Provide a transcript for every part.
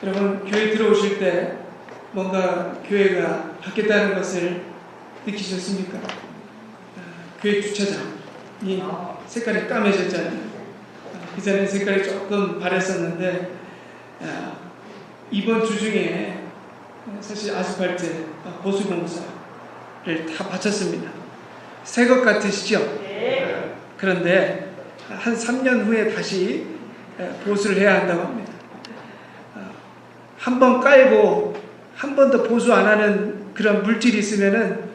여러분, 교회 들어오실 때 뭔가 교회가 바뀌었다는 것을 느끼셨습니까? 교회 주차장이 색깔이 까매졌잖아요. 그전에 색깔이 조금 바랬었는데 이번 주 중에 사실 아스팔트 보수공사를 다 마쳤습니다. 새 것 같으시죠? 그런데 한 3년 후에 다시 보수를 해야 한다고 합니다. 한 번 깔고 한 번 더 보수 안 하는 그런 물질이 있으면은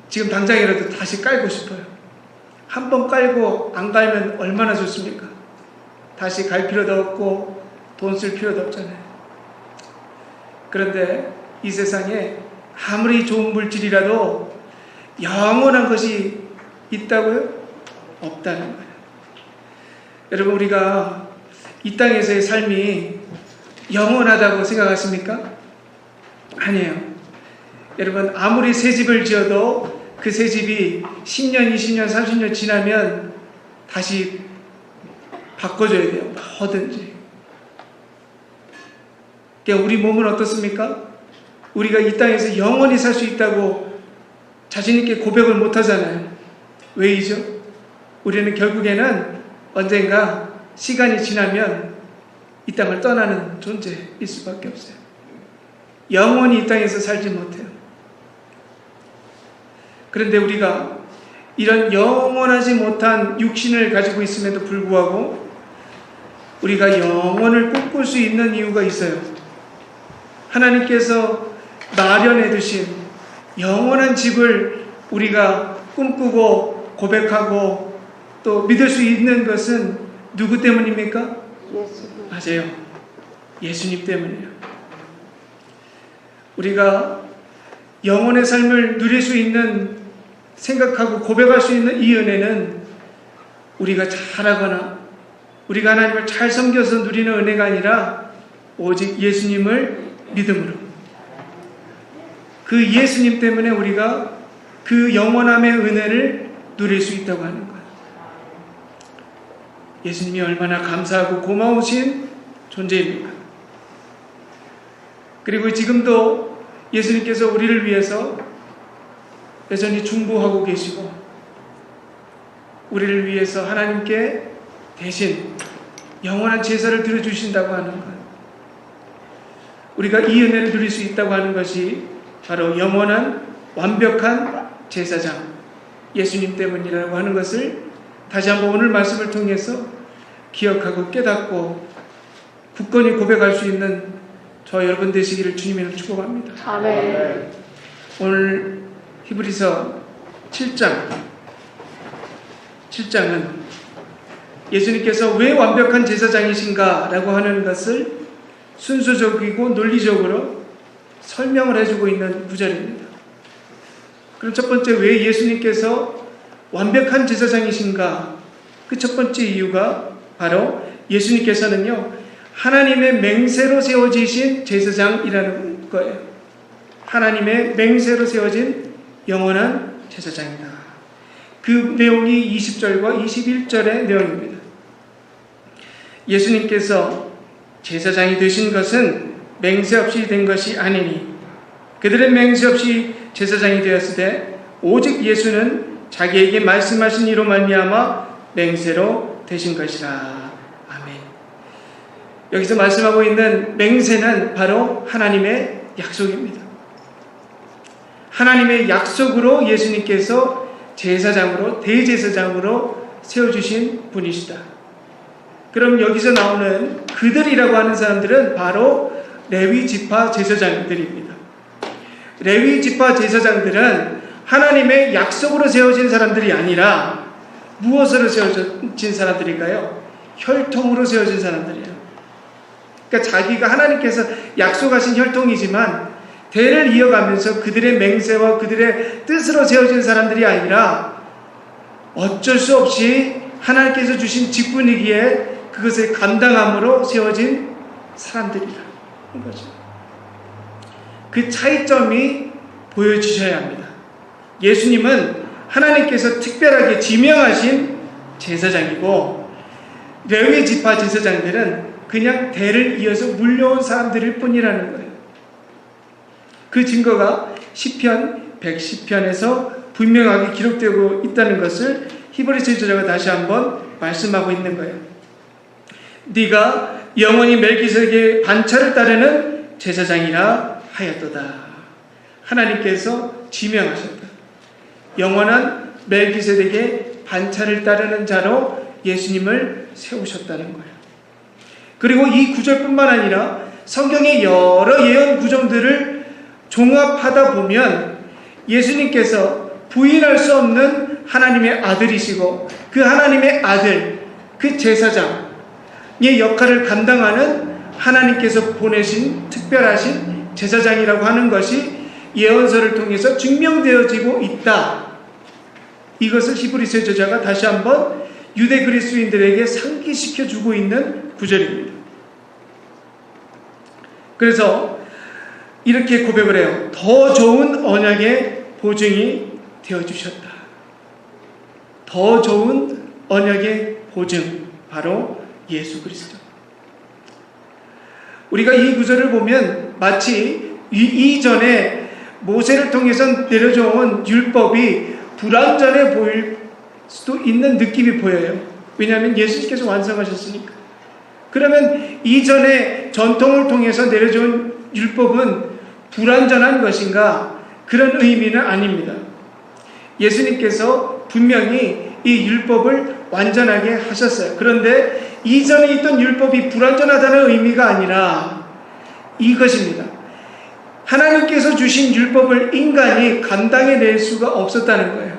지금 당장이라도 다시 깔고 싶어요. 한 번 깔고 안 깔면 얼마나 좋습니까? 다시 갈 필요도 없고 돈 쓸 필요도 없잖아요. 그런데 이 세상에 아무리 좋은 물질이라도 영원한 것이 있다고요? 없다는 거예요. 여러분, 우리가 이 땅에서의 삶이 영원하다고 생각하십니까? 아니에요. 여러분, 아무리 새 집을 지어도 그 새 집이 10년, 20년, 30년 지나면 다시 바꿔줘야 돼요. 뭐든지. 그러니까 우리 몸은 어떻습니까? 우리가 이 땅에서 영원히 살 수 있다고 자신있게 고백을 못하잖아요. 왜이죠? 우리는 결국에는 언젠가 시간이 지나면 이 땅을 떠나는 존재일 수밖에 없어요. 영원히 이 땅에서 살지 못해요. 그런데 우리가 이런 영원하지 못한 육신을 가지고 있음에도 불구하고 우리가 영원을 꿈꿀 수 있는 이유가 있어요. 하나님께서 마련해 두신 영원한 집을 우리가 꿈꾸고 고백하고 또 믿을 수 있는 것은 누구 때문입니까? 예수님. 맞아요. 예수님 때문이에요. 우리가 영원의 삶을 누릴 수 있는, 생각하고 고백할 수 있는 이 은혜는 우리가 잘하거나 우리가 하나님을 잘 섬겨서 누리는 은혜가 아니라 오직 예수님을 믿음으로, 그 예수님 때문에 우리가 그 영원함의 은혜를 누릴 수 있다고 하는 거예요. 예수님이 얼마나 감사하고 고마우신 존재입니까? 그리고 지금도 예수님께서 우리를 위해서 여전히 중보하고 계시고 우리를 위해서 하나님께 대신 영원한 제사를 드려주신다고 하는 것, 우리가 이 은혜를 누릴 수 있다고 하는 것이 바로 영원한 완벽한 제사장 예수님 때문이라고 하는 것을 다시 한번 오늘 말씀을 통해서 기억하고 깨닫고 굳건히 고백할 수 있는 저 여러분 되시기를 주님으로 축복합니다. 아멘. 오늘 히브리서 7장은 예수님께서 왜 완벽한 제사장이신가 라고 하는 것을 순서적이고 논리적으로 설명을 해주고 있는 구절입니다. 그럼 첫 번째, 왜 예수님께서 완벽한 제사장이신가? 그 첫 번째 이유가 바로 예수님께서는요, 하나님의 맹세로 세워지신 제사장이라는 거예요. 하나님의 맹세로 세워진 영원한 제사장이다. 그 내용이 20절과 21절의 내용입니다. 예수님께서 제사장이 되신 것은 맹세 없이 된 것이 아니니 그들은 맹세 없이 제사장이 되었을 때 오직 예수는 자기에게 말씀하신 이로 말미암아 맹세로 되신 것이라. 아멘. 여기서 말씀하고 있는 맹세는 바로 하나님의 약속입니다. 하나님의 약속으로 예수님께서 제사장으로, 대제사장으로 세워주신 분이시다. 그럼 여기서 나오는 그들이라고 하는 사람들은 바로 레위 지파 제사장들입니다. 레위 지파 제사장들은 하나님의 약속으로 세워진 사람들이 아니라 무엇으로 세워진 사람들일까요? 혈통으로 세워진 사람들이에요. 그러니까 자기가 하나님께서 약속하신 혈통이지만 대를 이어가면서 그들의 맹세와 그들의 뜻으로 세워진 사람들이 아니라 어쩔 수 없이 하나님께서 주신 직분이기에 그것을 감당함으로 세워진 사람들이라는 거죠. 그 차이점이 보여주셔야 합니다. 예수님은 하나님께서 특별하게 지명하신 제사장이고 레위 지파 제사장들은 그냥 대를 이어서 물려온 사람들일 뿐이라는 거예요. 그 증거가 시편 110편에서 분명하게 기록되고 있다는 것을 히브리서 저자가 다시 한번 말씀하고 있는 거예요. 네가 영원히 멜기세덱의 반차를 따르는 제사장이라 하였도다. 하나님께서 지명하셨다. 영원한 멜기세덱의 반차를 따르는 자로 예수님을 세우셨다는 거예요. 그리고 이 구절뿐만 아니라 성경의 여러 예언 구절들을 종합하다 보면 예수님께서 부인할 수 없는 하나님의 아들이시고 그 하나님의 아들, 그 제사장의 역할을 감당하는 하나님께서 보내신 특별하신 제사장이라고 하는 것이 예언서를 통해서 증명되어지고 있다. 이것을 히브리서 저자가 다시 한번 유대 그리스도인들에게 상기시켜주고 있는 구절입니다. 그래서 이렇게 고백을 해요. 더 좋은 언약의 보증이 되어주셨다. 더 좋은 언약의 보증, 바로 예수 그리스도. 우리가 이 구절을 보면 마치 이전에 모세를 통해서 내려져온 율법이 불완전해 보일 수도 있는 느낌이 보여요. 왜냐하면 예수님께서 완성하셨으니까. 그러면 이전에 전통을 통해서 내려져온 율법은 불완전한 것인가? 그런 의미는 아닙니다. 예수님께서 분명히 이 율법을 완전하게 하셨어요. 그런데 이전에 있던 율법이 불완전하다는 의미가 아니라 이것입니다. 하나님께서 주신 율법을 인간이 감당해낼 수가 없었다는 거예요.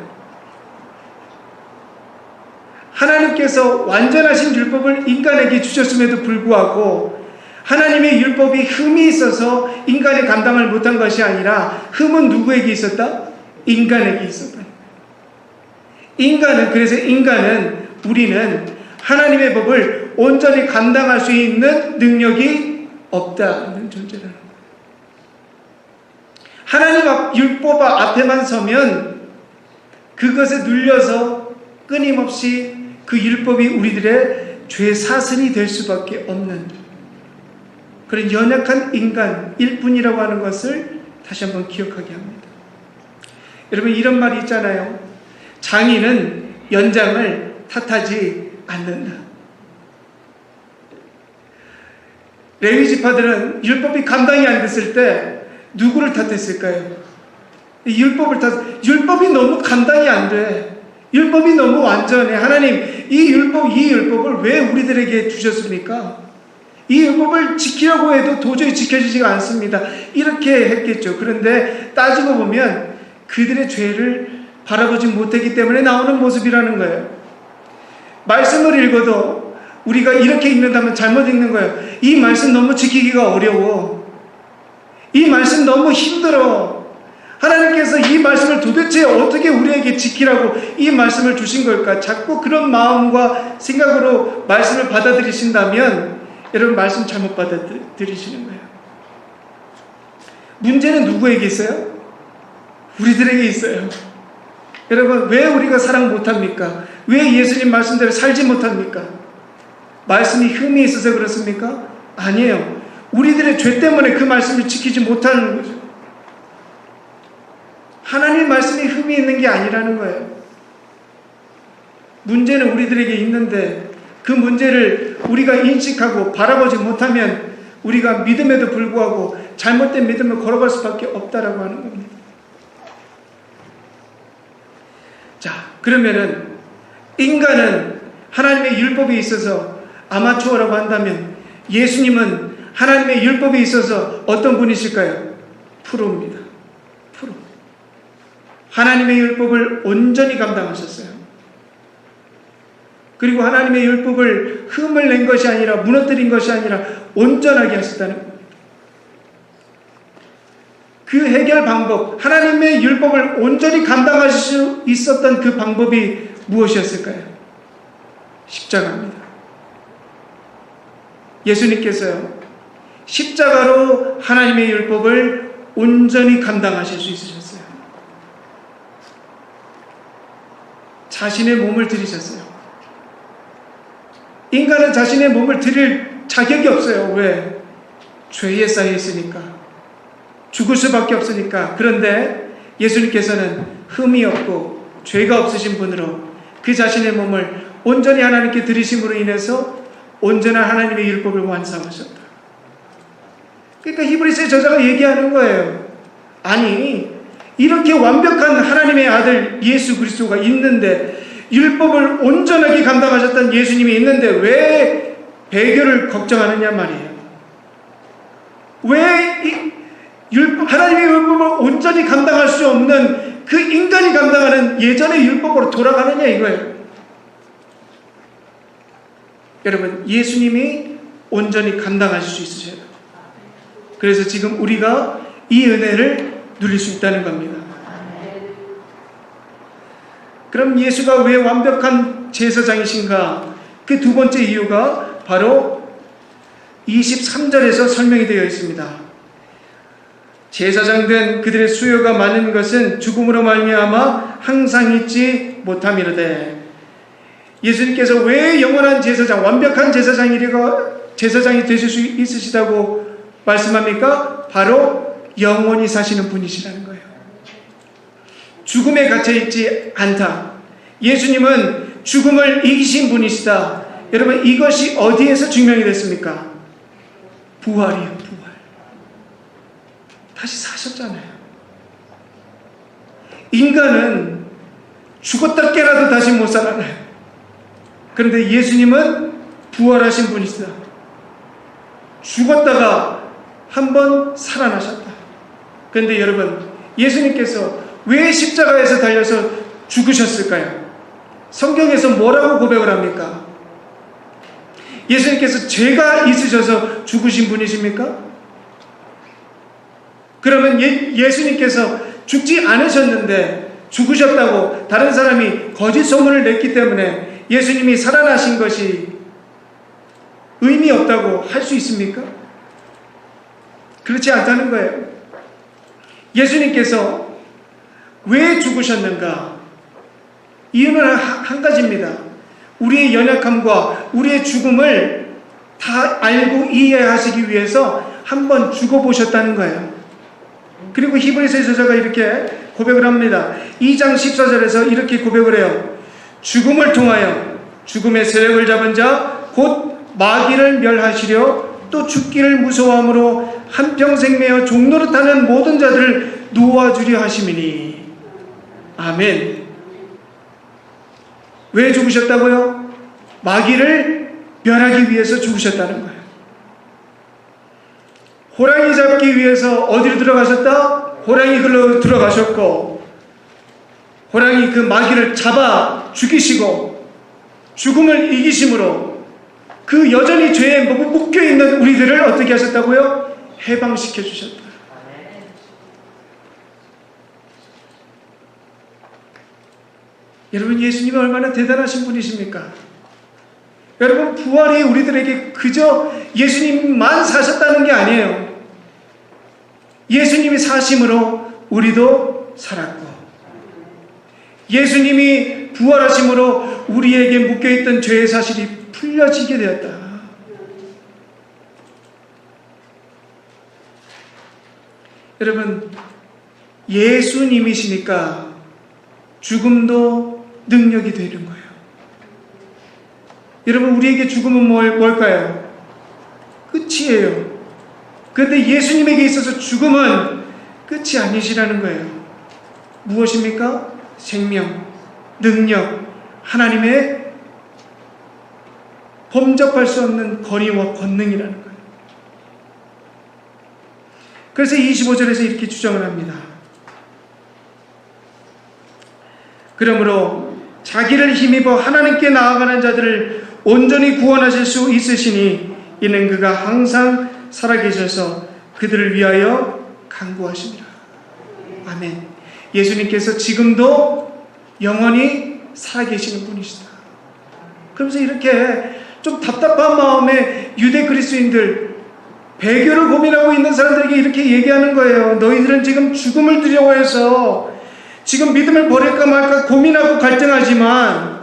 하나님께서 완전하신 율법을 인간에게 주셨음에도 불구하고 하나님의 율법이 흠이 있어서 인간이 감당을 못한 것이 아니라 흠은 누구에게 있었다? 인간에게 있었다. 그래서 우리는 하나님의 법을 온전히 감당할 수 있는 능력이 없다는 존재라는 거예요. 하나님 율법 앞에만 서면 그것에 눌려서 끊임없이 그 율법이 우리들의 죄 사슬이 될 수밖에 없는 그런 연약한 인간일 뿐이라고 하는 것을 다시 한번 기억하게 합니다. 여러분, 이런 말이 있잖아요. 장인은 연장을 탓하지 않는다. 레위 지파들은 율법이 감당이 안 됐을 때 누구를 탓했을까요? 율법이 너무 감당이 안 돼. 율법이 너무 완전해. 하나님, 이 율법을 왜 우리들에게 주셨습니까? 이 율법을 지키려고 해도 도저히 지켜지지가 않습니다. 이렇게 했겠죠. 그런데 따지고 보면 그들의 죄를 바라보지 못했기 때문에 나오는 모습이라는 거예요. 말씀을 읽어도 우리가 이렇게 읽는다면 잘못 읽는 거예요. 이 말씀 너무 지키기가 어려워. 이 말씀 너무 힘들어. 하나님께서 이 말씀을 도대체 어떻게 우리에게 지키라고 이 말씀을 주신 걸까? 자꾸 그런 마음과 생각으로 말씀을 받아들이신다면 여러분, 말씀 잘못 받아들이시는 거예요. 문제는 누구에게 있어요? 우리들에게 있어요. 여러분, 왜 우리가 사랑 못합니까? 왜 예수님 말씀대로 살지 못합니까? 말씀이 흠이 있어서 그렇습니까? 아니에요. 우리들의 죄 때문에 그 말씀을 지키지 못하는 거죠. 하나님 말씀이 흠이 있는 게 아니라는 거예요. 문제는 우리들에게 있는데 그 문제를 우리가 인식하고 바라보지 못하면 우리가 믿음에도 불구하고 잘못된 믿음을 걸어갈 수밖에 없다라고 하는 겁니다. 자, 그러면은 인간은 하나님의 율법에 있어서 아마추어라고 한다면 예수님은 하나님의 율법에 있어서 어떤 분이실까요? 프로입니다. 프로. 하나님의 율법을 온전히 감당하셨어요. 그리고 하나님의 율법을 흠을 낸 것이 아니라 무너뜨린 것이 아니라 온전하게 하셨다는 겁니다. 그 해결 방법, 하나님의 율법을 온전히 감당할 수 있었던 그 방법이 무엇이었을까요? 십자가입니다. 예수님께서요, 십자가로 하나님의 율법을 온전히 감당하실 수 있으셨어요. 자신의 몸을 드리셨어요. 인간은 자신의 몸을 드릴 자격이 없어요. 왜? 죄에 쌓여 있으니까. 죽을 수밖에 없으니까. 그런데 예수님께서는 흠이 없고 죄가 없으신 분으로 그 자신의 몸을 온전히 하나님께 드리심으로 인해서 온전한 하나님의 율법을 완성하셨다. 그러니까 히브리서의 저자가 얘기하는 거예요. 아니, 이렇게 완벽한 하나님의 아들 예수 그리스도가 있는데, 율법을 온전하게 감당하셨던 예수님이 있는데 왜 배교를 걱정하느냐 말이에요. 왜 하나님의 율법을 온전히 감당할 수 없는 그 인간이 감당하는 예전의 율법으로 돌아가느냐 이거예요. 여러분, 예수님이 온전히 감당하실 수 있으셔요. 그래서 지금 우리가 이 은혜를 누릴 수 있다는 겁니다. 그럼 예수가 왜 완벽한 제사장이신가? 그 두 번째 이유가 바로 23절에서 설명이 되어 있습니다. 제사장 된 그들의 수요가 많은 것은 죽음으로 말미암아 항상 잊지 못함이로되. 예수님께서 왜 영원한 제사장, 완벽한 제사장이 되실 수 있으시다고 말씀합니까? 바로 영원히 사시는 분이시라는 거예요. 죽음에 갇혀있지 않다. 예수님은 죽음을 이기신 분이시다. 여러분, 이것이 어디에서 증명이 됐습니까? 부활이에요. 부활. 다시 사셨잖아요. 인간은 죽었다 깨라도 다시 못 살아나요. 그런데 예수님은 부활하신 분이시다. 죽었다가 한번 살아나셨다. 그런데 여러분, 예수님께서 왜 십자가에서 달려서 죽으셨을까요? 성경에서 뭐라고 고백을 합니까? 예수님께서 죄가 있으셔서 죽으신 분이십니까? 그러면 예수님께서 죽지 않으셨는데 죽으셨다고 다른 사람이 거짓 소문을 냈기 때문에 예수님이 살아나신 것이 의미 없다고 할 수 있습니까? 그렇지 않다는 거예요. 예수님께서 왜 죽으셨는가? 이유는 한 가지입니다. 우리의 연약함과 우리의 죽음을 다 알고 이해하시기 위해서 한번 죽어보셨다는 거예요. 그리고 히브리서의 저자가 이렇게 고백을 합니다. 2장 14절에서 이렇게 고백을 해요. 죽음을 통하여 죽음의 세력을 잡은 자 곧 마귀를 멸하시려 또 죽기를 무서워함으로 한평생 매어 종노릇하는 모든 자들을 놓아주려 하심이니. 아멘. 왜 죽으셨다고요? 마귀를 멸하기 위해서 죽으셨다는 거예요. 호랑이 잡기 위해서 어디로 들어가셨다? 호랑이 글로 들어가셨고, 호랑이 그 마귀를 잡아 죽이시고 죽음을 이기심으로 그 여전히 죄에 묶여있는 우리들을 어떻게 하셨다고요? 해방시켜 주셨다. 여러분, 예수님이 얼마나 대단하신 분이십니까? 여러분, 부활이 우리들에게 그저 예수님만 사셨다는 게 아니에요. 예수님이 사심으로 우리도 살았고, 예수님이 부활하심으로 우리에게 묶여있던 죄의 사실이 풀려지게 되었다. 여러분, 예수님이시니까 죽음도 능력이 되는 거예요. 여러분, 우리에게 죽음은 뭘까요? 끝이에요. 그런데 예수님에게 있어서 죽음은 끝이 아니시라는 거예요. 무엇입니까? 생명, 능력, 하나님의 범접할 수 없는 권위와 권능이라는 거예요. 그래서 25절에서 이렇게 주장을 합니다. 그러므로 자기를 힘입어 하나님께 나아가는 자들을 온전히 구원하실 수 있으시니 이는 그가 항상 살아계셔서 그들을 위하여 간구하시니라. 아멘. 예수님께서 지금도 영원히 살아계시는 분이시다. 그러면서 이렇게 좀 답답한 마음에 유대 그리스도인들, 배교를 고민하고 있는 사람들에게 이렇게 얘기하는 거예요. 너희들은 지금 죽음을 두려워해서 지금 믿음을 버릴까 말까 고민하고 갈등하지만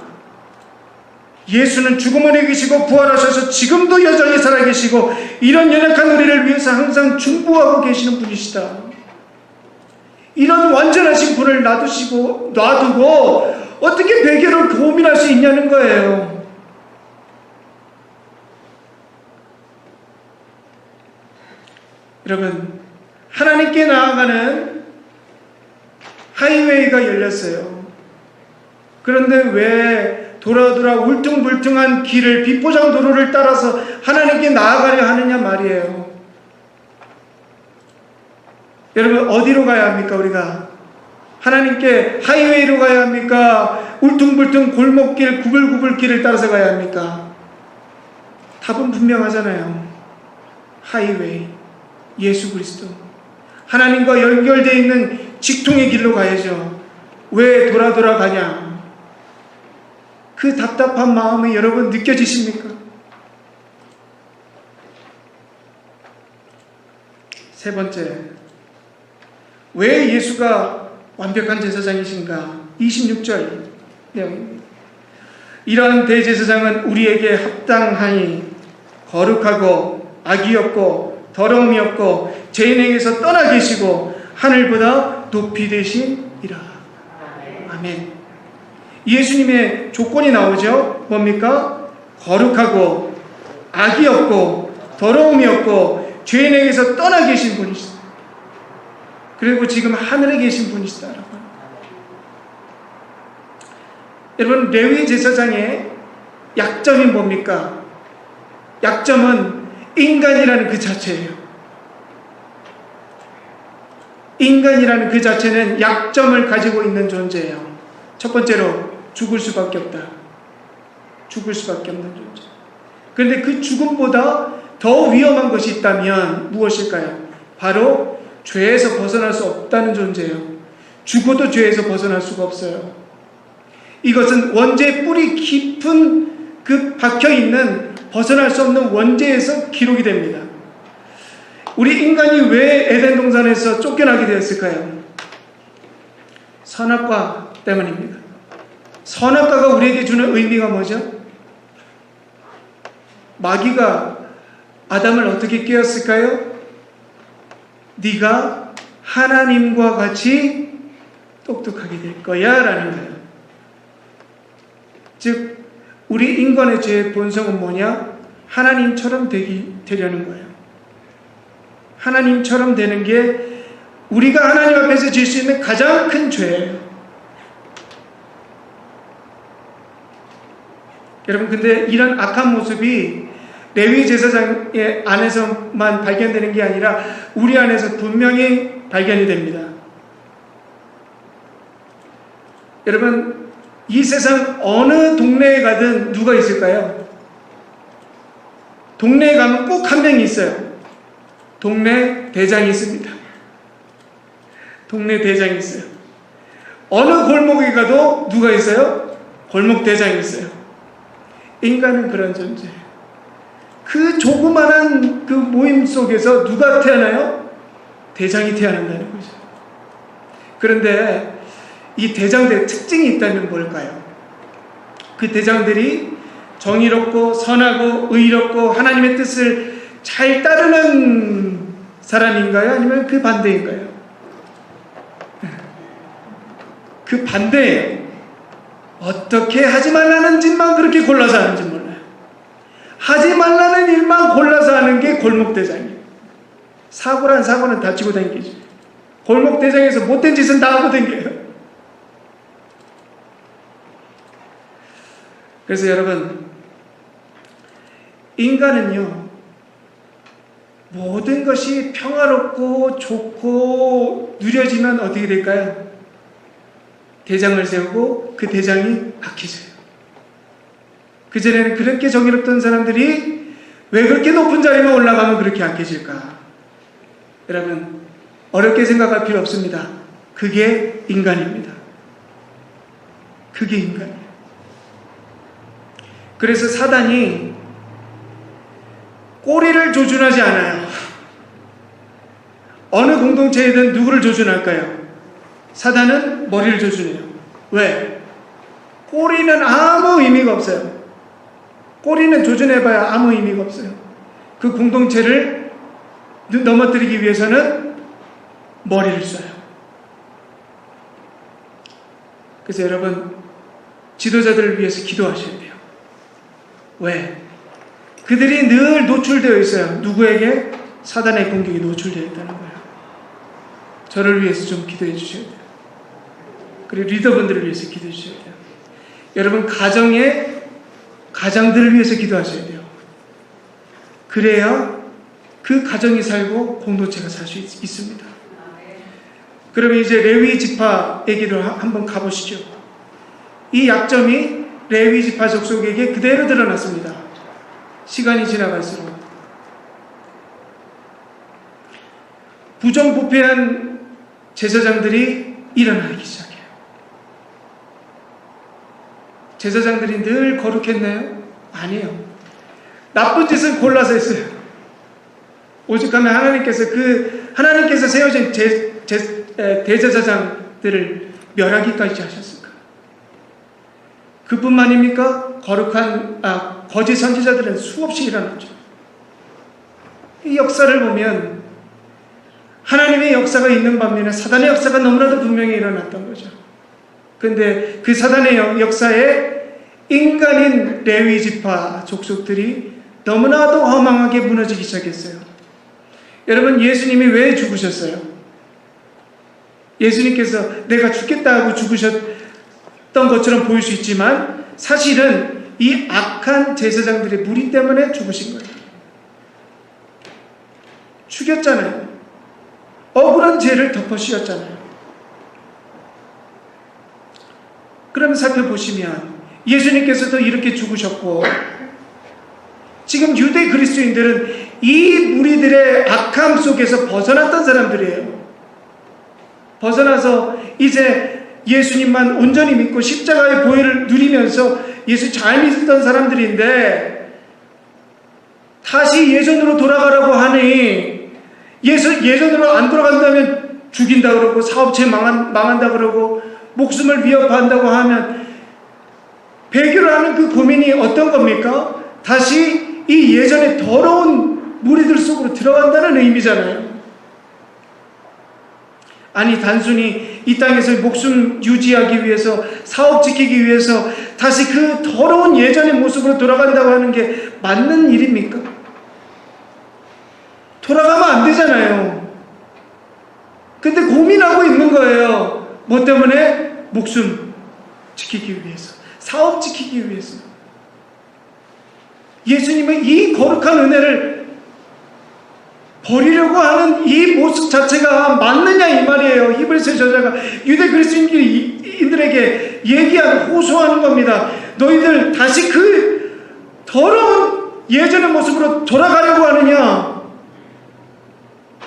예수는 죽음을 이기시고 부활하셔서 지금도 여전히 살아계시고 이런 연약한 우리를 위해서 항상 중보하고 계시는 분이시다. 이런 완전하신 분을 놔두고 어떻게 배교를 고민할 수 있냐는 거예요. 여러분, 하나님께 나아가는 하이웨이가 열렸어요. 그런데 왜 돌아 울퉁불퉁한 길을, 비포장 도로를 따라서 하나님께 나아가려 하느냐 말이에요. 여러분, 어디로 가야 합니까? 우리가 하나님께 하이웨이로 가야 합니까? 울퉁불퉁 골목길, 구불구불 길을 따라서 가야 합니까? 답은 분명하잖아요. 하이웨이, 예수 그리스도, 하나님과 연결되어 있는 직통의 길로 가야죠. 왜 돌아가냐? 그 답답한 마음이 여러분 느껴지십니까? 세 번째, 왜 예수가 완벽한 제사장이신가? 26절 내용입니다. 이러한 대제사장은 우리에게 합당하니 거룩하고 악이 없고 더러움이 없고 죄인에게서 떠나 계시고 하늘보다 높이 되시니라. 아멘. 예수님의 조건이 나오죠. 뭡니까? 거룩하고 악이 없고 더러움이 없고 죄인에게서 떠나 계신 분이시다. 그리고 지금 하늘에 계신 분이시다라고. 여러분, 레위 제사장의 약점이 뭡니까? 약점은 인간이라는 그 자체예요. 인간이라는 그 자체는 약점을 가지고 있는 존재예요. 첫 번째로 죽을 수밖에 없다. 죽을 수밖에 없는 존재. 그런데 그 죽음보다 더 위험한 것이 있다면 무엇일까요? 바로 죄에서 벗어날 수 없다는 존재예요. 죽어도 죄에서 벗어날 수가 없어요. 이것은 원죄의 뿌리 깊은 그 박혀있는 벗어날 수 없는 원죄에서 기록이 됩니다. 우리 인간이 왜 에덴 동산에서 쫓겨나게 되었을까요? 선악과 때문입니다. 선악과가 우리에게 주는 의미가 뭐죠? 마귀가 아담을 어떻게 깨웠을까요? 네가 하나님과 같이 똑똑하게 될 거야 라는 거예요. 즉 우리 인간의 죄의 본성은 뭐냐? 하나님처럼 되려는 거예요. 하나님처럼 되는 게 우리가 하나님 앞에서 질 수 있는 가장 큰 죄예요. 여러분, 근데 이런 악한 모습이 레위 제사장의 안에서만 발견되는 게 아니라 우리 안에서 분명히 발견이 됩니다. 여러분, 이 세상 어느 동네에 가든 누가 있을까요? 동네에 가면 꼭 한 명이 있어요. 동네 대장이 있습니다. 동네 대장이 있어요. 어느 골목에 가도 누가 있어요? 골목 대장이 있어요. 인간은 그런 존재예요. 그 조그만한 그 모임 속에서 누가 태어나요? 대장이 태어난다는 거죠. 그런데 이 대장들의 특징이 있다면 뭘까요? 그 대장들이 정의롭고 선하고 의롭고 하나님의 뜻을 잘 따르는 사람인가요? 아니면 그 반대인가요? 그 반대예요. 어떻게 하지 말라는 짓만 그렇게 골라서 하는지 몰라요. 하지 말라는 일만 골라서 하는 게 골목대장이에요. 사고란 사고는 다 치고 다니죠. 골목대장에서 못된 짓은 다 하고 다녀요. 그래서 여러분, 인간은요, 모든 것이 평화롭고 좋고 누려지면 어떻게 될까요? 대장을 세우고 그 대장이 박해져요. 그전에는 그렇게 정의롭던 사람들이 왜 그렇게 높은 자리만 올라가면 그렇게 약해질까? 여러분, 어렵게 생각할 필요 없습니다. 그게 인간입니다. 그게 인간이에요. 그래서 사단이 꼬리를 조준하지 않아요. 어느 공동체에든 누구를 조준할까요? 사단은 머리를 조준해요. 왜? 꼬리는 아무 의미가 없어요. 꼬리는 조준해봐야 아무 의미가 없어요. 그 공동체를 넘어뜨리기 위해서는 머리를 써요. 그래서 여러분, 지도자들을 위해서 기도하셔야 돼요. 왜? 그들이 늘 노출되어 있어요. 누구에게? 사단의 공격이 노출되어 있다는 거예요. 저를 위해서 좀 기도해 주셔야 돼요. 그리고 리더분들을 위해서 기도해 주셔야 돼요. 여러분, 가장들을 위해서 기도하셔야 돼요. 그래야 그 가정이 살고 공동체가 살 수 있습니다. 그러면 이제 레위 지파 얘기를 한번 가보시죠. 이 약점이 레위 지파 족속에게 그대로 드러났습니다. 시간이 지나갈수록 부정부패한 제사장들이 일어나기 시작해요. 제사장들이 늘 거룩했나요? 아니에요. 나쁜 짓을 골라서 했어요. 오죽하면 하나님께서 세워진 대제사장들을 멸하기까지 하셨을까? 그뿐만입니까? 거짓 선지자들은 수없이 일어났죠. 이 역사를 보면 하나님의 역사가 있는 반면에 사단의 역사가 너무나도 분명히 일어났던 거죠. 그런데 그 사단의 역사에 인간인 레위 지파 족속들이 너무나도 허망하게 무너지기 시작했어요. 여러분, 예수님이 왜 죽으셨어요? 예수님께서 내가 죽겠다 하고 죽으셨던 것처럼 보일 수 있지만 사실은 이 악한 제사장들의 무리 때문에 죽으신 거예요. 죽였잖아요. 억울한 죄를 덮어 씌웠잖아요. 그럼 살펴보시면 예수님께서도 이렇게 죽으셨고, 지금 유대 그리스도인들은 이 무리들의 악함 속에서 벗어났던 사람들이에요. 벗어나서 이제 예수님만 온전히 믿고 십자가의 보혈을 누리면서 예수 잘 믿었던 사람들인데, 다시 예전으로 돌아가라고 하니 예전으로 안 돌아간다면 죽인다 그러고, 사업체 망한다 그러고, 목숨을 위협한다고 하면 배교를 하는 그 고민이 어떤 겁니까? 다시 이 예전의 더러운 무리들 속으로 들어간다는 의미잖아요. 아니, 단순히 이 땅에서 목숨 유지하기 위해서, 사업 지키기 위해서 다시 그 더러운 예전의 모습으로 돌아간다고 하는 게 맞는 일입니까? 돌아가면 안 되잖아요. 근데 고민하고 있는 거예요. 뭐 때문에? 목숨 지키기 위해서, 사업 지키기 위해서. 예수님은 이 거룩한 은혜를 버리려고 하는 이 모습 자체가 맞느냐 이 말이에요. 히브리서 저자가 유대 그리스도인들에게 호소하는 겁니다. 너희들 다시 그 더러운 예전의 모습으로 돌아가려고 하느냐?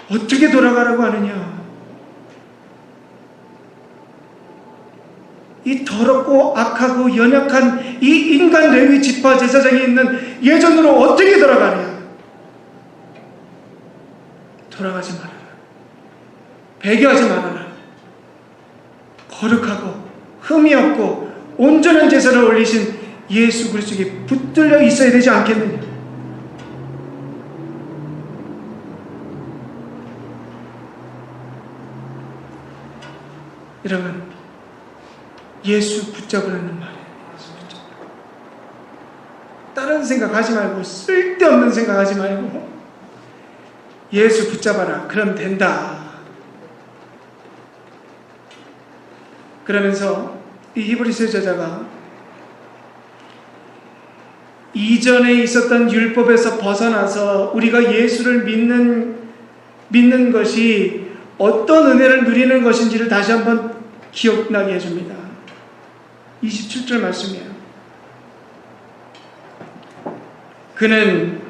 어떻게 돌아가려고 하느냐? 이 더럽고 악하고 연약한 이 인간 레위 지파 제사장이 있는 예전으로 어떻게 돌아가냐? 돌아가지 말아라. 배교하지 말아라. 거룩하고 흠이 없고 온전한 제사를 올리신 예수 그리스도에게 붙들려 있어야 되지 않겠느냐? 여러분, 예수 붙잡으라는 말이에요. 예수 붙잡으라. 다른 생각하지 말고, 쓸데없는 생각하지 말고 예수 붙잡아라. 그럼 된다. 그러면서 이 히브리서 저자가 이전에 있었던 율법에서 벗어나서 우리가 예수를 믿는 것이 어떤 은혜를 누리는 것인지를 다시 한번 기억나게 해줍니다. 27절 말씀이에요. 그는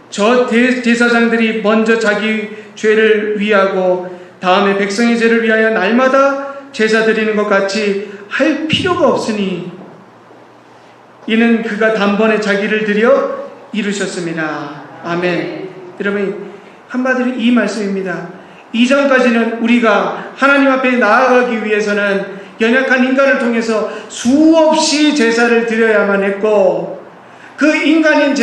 저 제사장들이 먼저 자기 죄를 위하고 다음에 백성의 죄를 위하여 날마다 제사 드리는 것 같이 할 필요가 없으니 이는 그가 단번에 자기를 드려 이루셨습니다. 아멘. 여러분, 한마디로 이 말씀입니다. 이전까지는 우리가 하나님 앞에 나아가기 위해서는 연약한 인간을 통해서 수없이 제사를 드려야만 했고, 그 인간인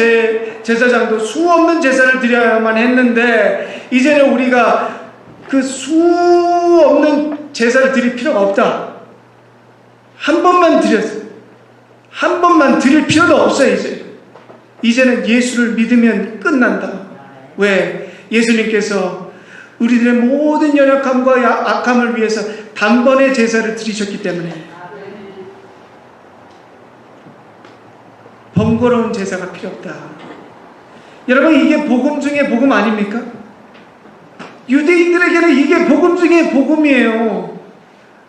제사장도 수 없는 제사를 드려야만 했는데 이제는 우리가 그 수 없는 제사를 드릴 필요가 없다. 한 번만 드렸어요. 한 번만 드릴 필요도 없어요. 이제는 예수를 믿으면 끝난다. 왜? 예수님께서 우리들의 모든 연약함과 악함을 위해서 단번에 제사를 드리셨기 때문에 번거로운 제사가 필요 없다. 여러분, 이게 복음 중에 복음 아닙니까? 유대인들에게는 이게 복음 중에 복음이에요.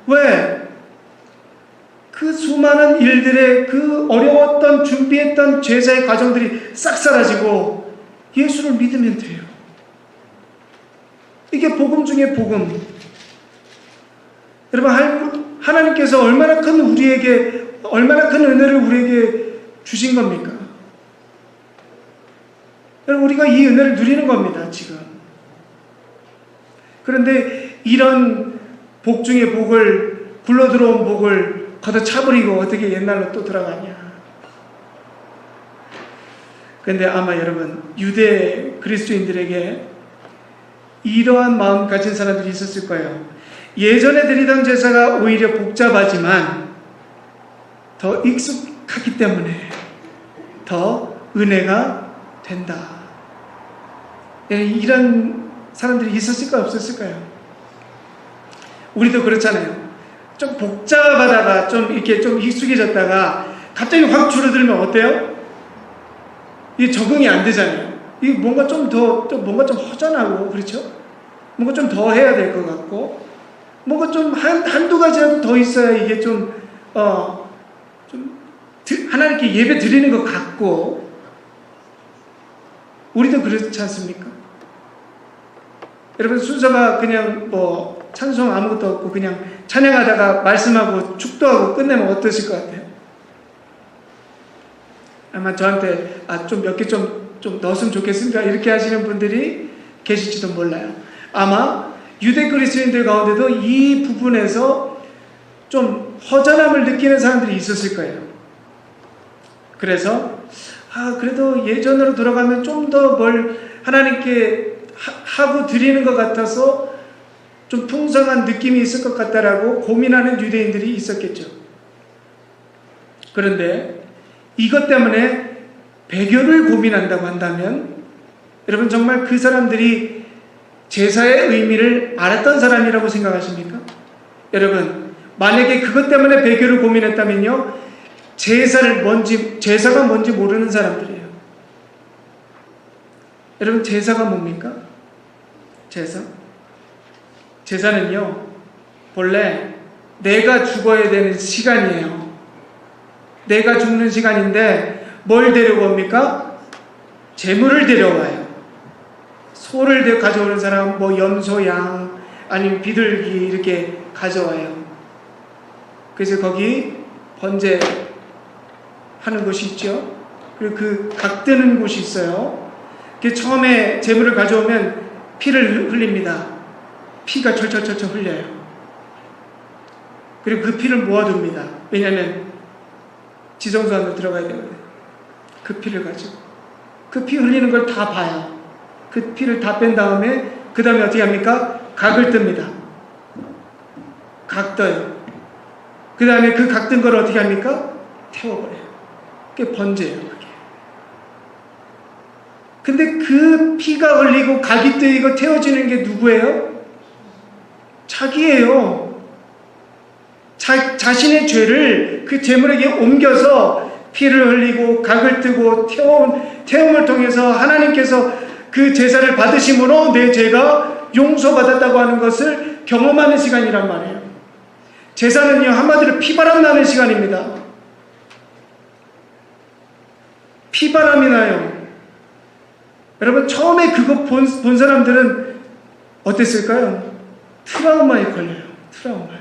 왜? 그 수많은 일들의 그 어려웠던 준비했던 제사의 과정들이 싹 사라지고 예수를 믿으면 돼요. 이게 복음 중에 복음. 여러분, 하나님께서 얼마나 큰 은혜를 우리에게 주신 겁니까? 여러분, 우리가 이 은혜를 누리는 겁니다, 지금. 그런데 이런 복 중에 복을, 굴러들어온 복을 걷어차버리고 어떻게 옛날로 또 들어가냐. 그런데 아마 여러분, 유대 그리스도인들에게 이러한 마음 가진 사람들이 있었을 거예요. 예전에 드리던 제사가 오히려 복잡하지만 더 익숙하기 때문에 더 은혜가 된다. 이런 사람들이 있었을까요? 없었을까요? 우리도 그렇잖아요. 좀 복잡하다가 좀 이렇게 좀 익숙해졌다가 갑자기 확 줄어들면 어때요? 이게 적응이 안 되잖아요. 이게 뭔가 뭔가 좀 허전하고, 그렇죠? 뭔가 좀 더 해야 될 것 같고, 뭔가 좀 한두 가지라도 더 있어야 이게 하나님께 예배 드리는 것 같고, 우리도 그렇지 않습니까? 여러분, 순서가 그냥 찬송 아무것도 없고 그냥 찬양하다가 말씀하고 축도하고 끝내면 어떠실 것 같아요? 아마 저한테 좀 몇 개 좀 넣었으면 좋겠습니다 이렇게 하시는 분들이 계실지도 몰라요. 아마 유대 그리스도인들 가운데도 이 부분에서 좀 허전함을 느끼는 사람들이 있었을 거예요. 그래서 그래도 예전으로 돌아가면 좀 더 뭘 하나님께 하고 드리는 것 같아서 좀 풍성한 느낌이 있을 것 같다라고 고민하는 유대인들이 있었겠죠. 그런데 이것 때문에 배교를 고민한다고 한다면 여러분, 정말 그 사람들이 제사의 의미를 알았던 사람이라고 생각하십니까? 여러분, 만약에 그것 때문에 배교를 고민했다면요, 제사가 뭔지 모르는 사람들이에요. 여러분, 제사가 뭡니까? 제사는요, 본래 내가 죽어야 되는 시간이에요. 내가 죽는 시간인데 뭘 데려옵니까? 재물을 데려와요. 소를 가져오는 사람, 염소, 양, 아니면 비둘기 이렇게 가져와요. 그래서 거기 번제하는 곳이 있죠. 그리고 그 각 뜨는 곳이 있어요. 처음에 재물을 가져오면 피를 흘립니다. 피가 철철철철 흘려요. 그리고 그 피를 모아둡니다. 왜냐하면 지성소 안으로 들어가야 되거든요. 그 피를 가지고 그 피 흘리는 걸 다 봐요. 그 피를 다 뺀 다음에 그 다음에 어떻게 합니까? 각을 뜹니다. 각 떠요. 그 다음에 그 각 뜬 걸 어떻게 합니까? 태워버려요. 그게 번제예요. 그게. 근데 그 피가 흘리고 각이 뜨이고 태워지는 게 누구예요? 자기예요. 자신의 죄를 그 제물에게 옮겨서 피를 흘리고 각을 뜨고 태움을 통해서 하나님께서 그 제사를 받으심으로 내 죄가 용서받았다고 하는 것을 경험하는 시간이란 말이에요. 제사는요, 한마디로 피바람 나는 시간입니다. 피바람이 나요. 여러분, 처음에 그거 본 사람들은 어땠을까요? 트라우마에 걸려요. 트라우마에.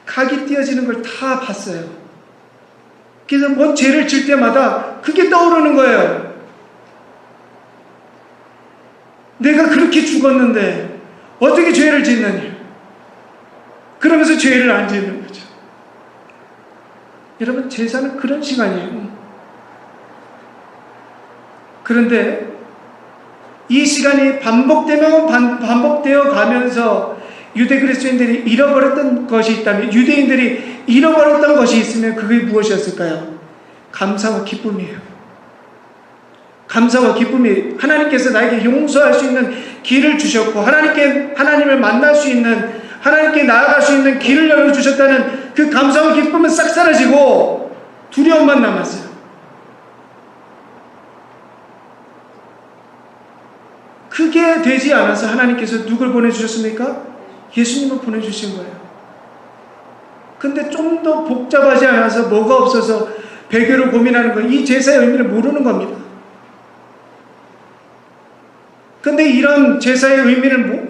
각이 띄어지는 걸 다 봤어요. 그래서 뭔 죄를 질 때마다 그게 떠오르는 거예요. 내가 그렇게 죽었는데 어떻게 죄를 짓느냐. 그러면서 죄를 안 짓는 거죠. 여러분, 제사는 그런 시간이에요. 그런데 이 시간이 반복되어 가면서 유대 그리스도인들이 잃어버렸던 것이 있다면, 유대인들이 잃어버렸던 것이 있으면 그게 무엇이었을까요? 감사와 기쁨이에요. 감사와 기쁨이, 하나님께서 나에게 용서할 수 있는 길을 주셨고, 하나님을 만날 수 있는, 하나님께 나아갈 수 있는 길을 열어주셨다는 그 감사와 기쁨은 싹 사라지고 두려움만 남았어요. 그게 되지 않아서 하나님께서 누굴 보내주셨습니까? 예수님을 보내주신 거예요. 근데 좀 더 복잡하지 않아서, 뭐가 없어서 배교를 고민하는 거예요. 이 제사의 의미를 모르는 겁니다. 근데 이런 제사의 의미를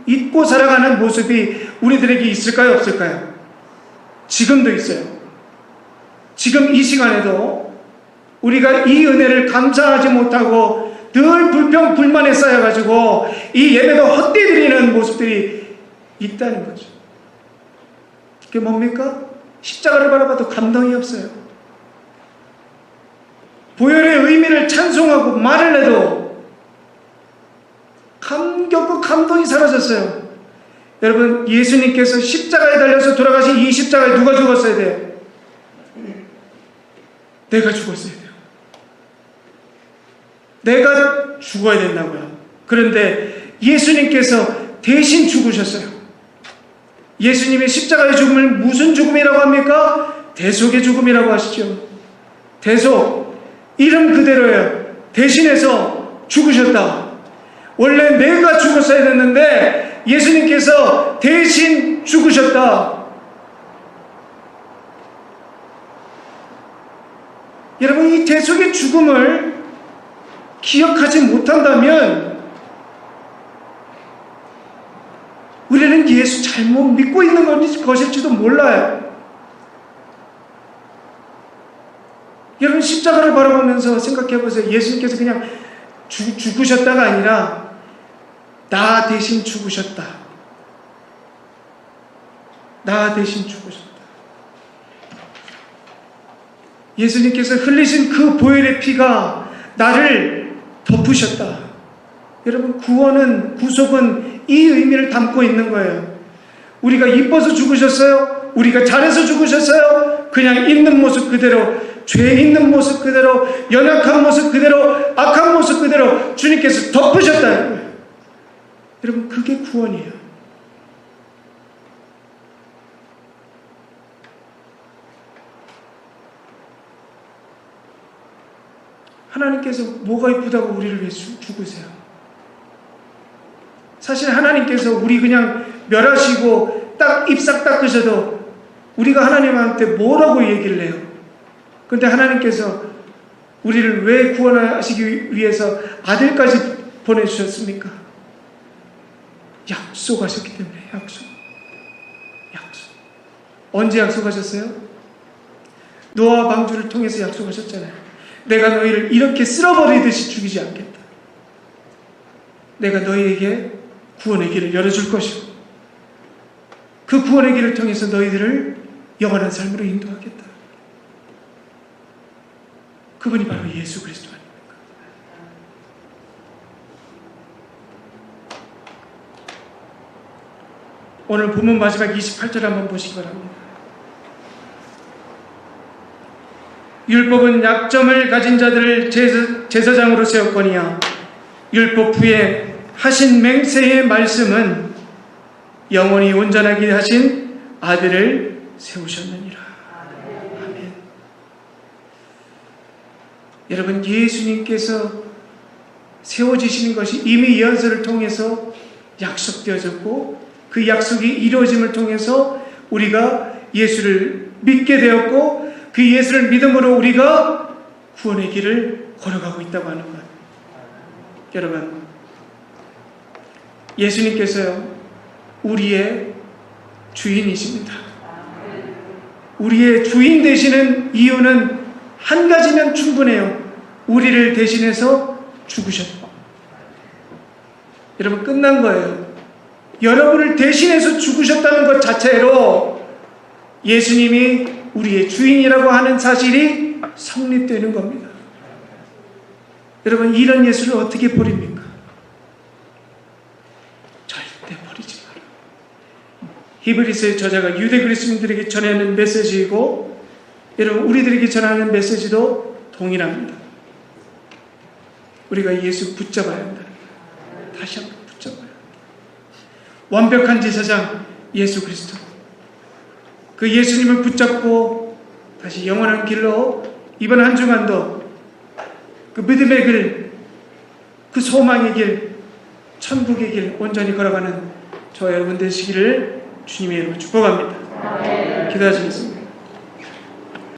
잊고 살아가는 모습이 우리들에게 있을까요, 없을까요? 지금도 있어요. 지금 이 시간에도 우리가 이 은혜를 감사하지 못하고 늘 불평, 불만에 쌓여가지고 이 예배도 헛되드리는 모습들이 있다는 거죠. 그게 뭡니까? 십자가를 바라봐도 감동이 없어요. 보혈의 의미를 찬송하고 말을 해도 감격과 감동이 사라졌어요. 여러분, 예수님께서 십자가에 달려서 돌아가신 이 십자가에 누가 죽었어야 돼요? 내가 죽었어야 돼요. 내가 죽어야 된다고요. 그런데 예수님께서 대신 죽으셨어요. 예수님의 십자가의 죽음을 무슨 죽음이라고 합니까? 대속의 죽음이라고 하시죠. 대속, 이름 그대로예요. 대신해서 죽으셨다. 원래 내가 죽었어야 됐는데 예수님께서 대신 죽으셨다. 여러분, 이 대속의 죽음을 기억하지 못한다면 우리는 예수 잘못 믿고 있는 것일지도 몰라요. 여러분, 십자가를 바라보면서 생각해 보세요. 예수님께서 그냥 죽으셨다가 아니라 나 대신 죽으셨다. 나 대신 죽으셨다. 예수님께서 흘리신 그 보혈의 피가 나를 덮으셨다. 여러분, 구원은, 구속은 이 의미를 담고 있는 거예요. 우리가 이뻐서 죽으셨어요? 우리가 잘해서 죽으셨어요? 그냥 있는 모습 그대로, 죄 있는 모습 그대로, 연약한 모습 그대로, 악한 모습 그대로 주님께서 덮으셨다. 여러분, 그게 구원이에요. 하나님께서 뭐가 이쁘다고 우리를 왜 죽으세요? 사실 하나님께서 우리 그냥 멸하시고 딱 입싹 닦으셔도 우리가 하나님한테 뭐라고 얘기를 해요? 근데 하나님께서 우리를 왜 구원하시기 위해서 아들까지 보내주셨습니까? 약속하셨기 때문에. 약속. 언제 약속하셨어요? 노아 방주를 통해서 약속하셨잖아요. 내가 너희를 이렇게 쓸어버리듯이 죽이지 않겠다. 내가 너희에게 구원의 길을 열어줄 것이고 그 구원의 길을 통해서 너희들을 영원한 삶으로 인도하겠다. 그분이 바로 예수 그리스도 아닙니까? 오늘 본문 마지막 28절 한번 보시기 바랍니다. 율법은 약점을 가진 자들을 제사장으로 세웠거니와 율법 후에 하신 맹세의 말씀은 영원히 온전하게 하신 아들을 세우셨느니라. 아멘. 여러분, 예수님께서 세워지시는 것이 이미 예언서를 통해서 약속되어졌고 그 약속이 이루어짐을 통해서 우리가 예수를 믿게 되었고 그 예수를 믿음으로 우리가 구원의 길을 걸어가고 있다고 하는 것. 여러분, 예수님께서요, 우리의 주인이십니다. 우리의 주인 되시는 이유는 한 가지면 충분해요. 우리를 대신해서 죽으셨다. 여러분, 끝난 거예요. 여러분을 대신해서 죽으셨다는 것 자체로 예수님이 우리의 주인이라고 하는 사실이 성립되는 겁니다. 여러분, 이런 예수를 어떻게 버립니까? 절대 버리지 마라. 히브리서의 저자가 유대 그리스도인들에게 전하는 메시지이고, 여러분, 우리들에게 전하는 메시지도 동일합니다. 우리가 예수 붙잡아야 한다. 다시 한번 붙잡아야 한다. 완벽한 제사장 예수 그리스도, 그 예수님을 붙잡고 다시 영원한 길로 이번 한 주간도 그 믿음의 길, 그 소망의 길, 천국의 길 온전히 걸어가는 저와 여러분 되시기를 주님의 이름으로 축복합니다. 기도하시겠습니다.